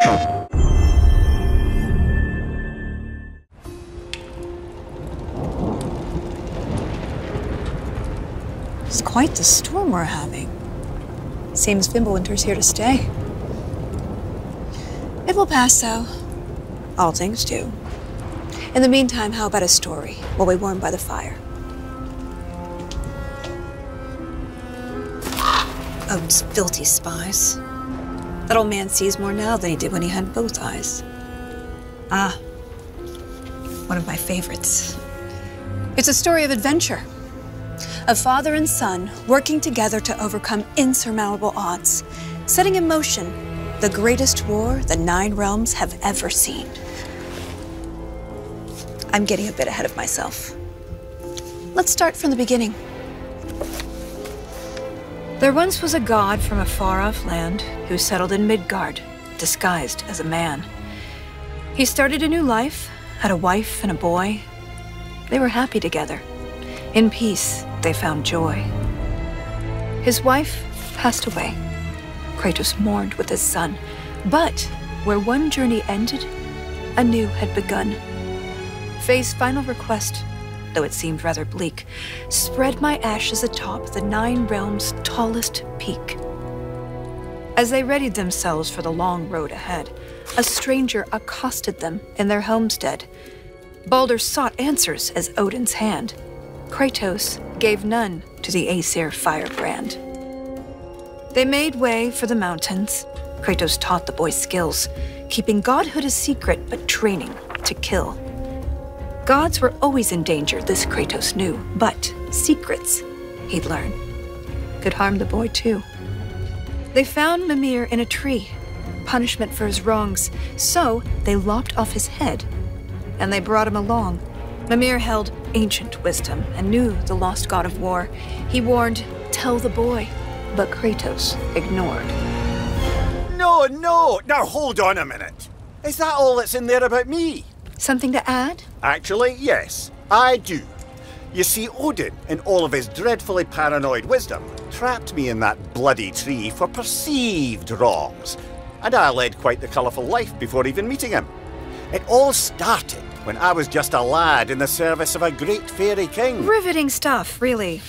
It's quite the storm we're having. Seems Fimbulwinter's here to stay. It will pass, though. All things do. In the meantime, how about a story while we warm by the fire? Odin's filthy spies. That old man sees more now than he did when he had both eyes. Ah, one of my favorites. It's a story of adventure. A father and son working together to overcome insurmountable odds, setting in motion the greatest war the 9 realms have ever seen. I'm getting a bit ahead of myself. Let's start from the beginning. There once was a god from a far-off land who settled in Midgard, disguised as a man. He started a new life, had a wife and a boy. They were happy together. In peace, they found joy. His wife passed away. Kratos mourned with his son. But where one journey ended, a new had begun. Faye's final request, though it seemed rather bleak, spread my ashes atop the 9 realms' tallest peak. As they readied themselves for the long road ahead, a stranger accosted them in their homestead. Baldur sought answers as Odin's hand. Kratos gave none to the Aesir firebrand. They made way for the mountains. Kratos taught the boy skills, keeping godhood a secret but training to kill. Gods were always in danger, this Kratos knew, but secrets, he'd learn, could harm the boy too. They found Mimir in a tree, punishment for his wrongs, so they lopped off his head, and they brought him along. Mimir held ancient wisdom and knew the lost god of war. He warned, tell the boy, but Kratos ignored. No, now hold on a minute. Is that all that's in there about me? Something to add? Actually, yes, I do. You see, Odin, in all of his dreadfully paranoid wisdom, trapped me in that bloody tree for perceived wrongs, and I led quite the colourful life before even meeting him. It all started when I was just a lad in the service of a great fairy king. Riveting stuff, really.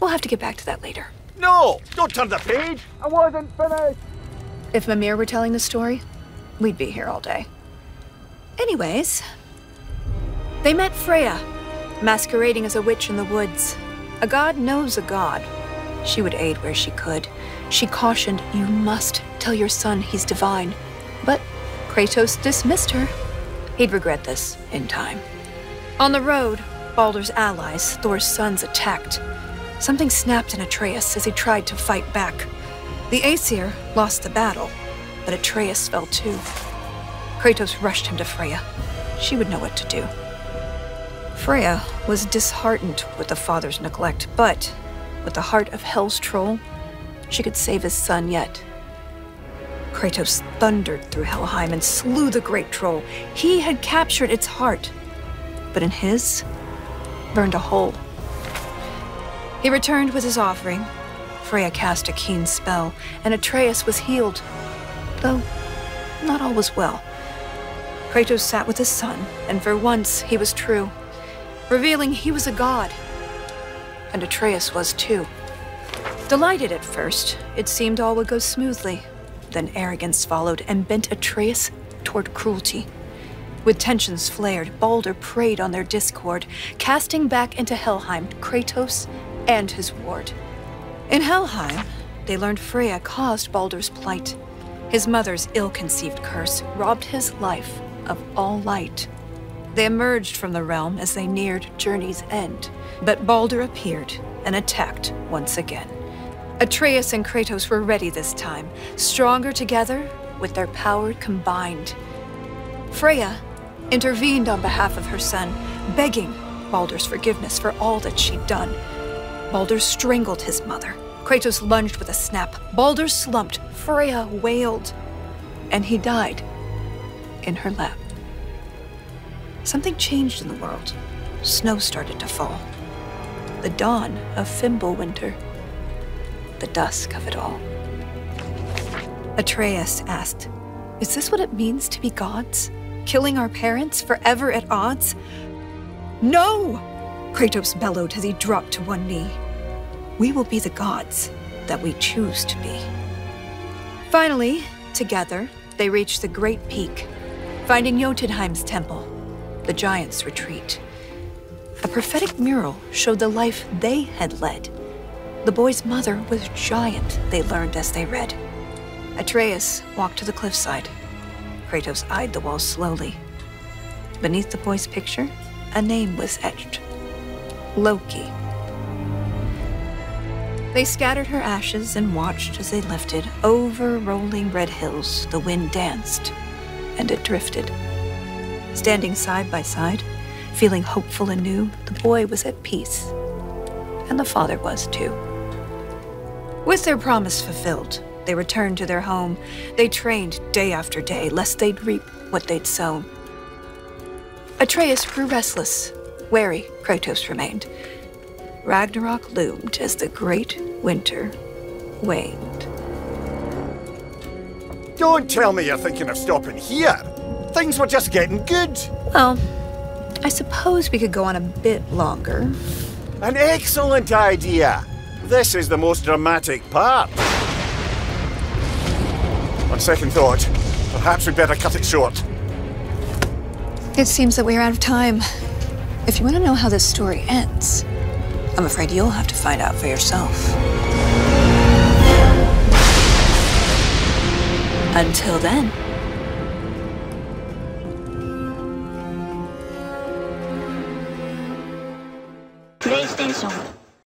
We'll have to get back to that later. No, don't turn the page. I wasn't finished. If Mimir were telling the story, we'd be here all day. Anyways, they met Freya, masquerading as a witch in the woods. A god knows a god. She would aid where she could. She cautioned, you must tell your son he's divine. But Kratos dismissed her. He'd regret this in time. On the road, Baldur's allies, Thor's sons, attacked. Something snapped in Atreus as he tried to fight back. The Aesir lost the battle, but Atreus fell too. Kratos rushed him to Freya. She would know what to do. Freya was disheartened with the father's neglect, but with the heart of Hell's troll, she could save his son yet. Kratos thundered through Helheim and slew the great troll. He had captured its heart, but in his, burned a hole. He returned with his offering. Freya cast a keen spell, and Atreus was healed, though not all was well. Kratos sat with his son, and for once he was true, revealing he was a god, and Atreus was too. Delighted at first, it seemed all would go smoothly. Then arrogance followed and bent Atreus toward cruelty. With tensions flared, Baldur preyed on their discord, casting back into Helheim Kratos and his ward. In Helheim, they learned Freya caused Baldur's plight. His mother's ill-conceived curse robbed his life of all light. They emerged from the realm as they neared journey's end, but Baldur appeared and attacked once again. Atreus and Kratos were ready this time, stronger together with their power combined. Freya intervened on behalf of her son, begging Baldur's forgiveness for all that she'd done. Baldur strangled his mother. Kratos lunged with a snap. Baldur slumped. Freya wailed. And he died in her lap. Something changed in the world. Snow started to fall. The dawn of Fimbulwinter. The dusk of it all. Atreus asked, Is this what it means to be gods? Killing our parents forever at odds? No! Kratos bellowed as he dropped to one knee. We will be the gods that we choose to be. Finally, together, they reached the Great Peak, finding Jotunheim's temple, the giants' retreat. A prophetic mural showed the life they had led. The boy's mother was giant, they learned as they read. Atreus walked to the cliffside. Kratos eyed the wall slowly. Beneath the boy's picture, a name was etched. Loki. They scattered her ashes and watched as they lifted. Over rolling red hills, the wind danced, and it drifted. Standing side by side, feeling hopeful and new, the boy was at peace. And the father was too. With their promise fulfilled, they returned to their home. They trained day after day, lest they'd reap what they'd sown. Atreus grew restless. Wary, Kratos remained. Ragnarok loomed as the great winter waned. Don't tell me you're thinking of stopping here. Things were just getting good. Well, I suppose we could go on a bit longer. An excellent idea. This is the most dramatic part. On second thought, perhaps we'd better cut it short. It seems that we're out of time. If you want to know how this story ends, I'm afraid you'll have to find out for yourself. Until then.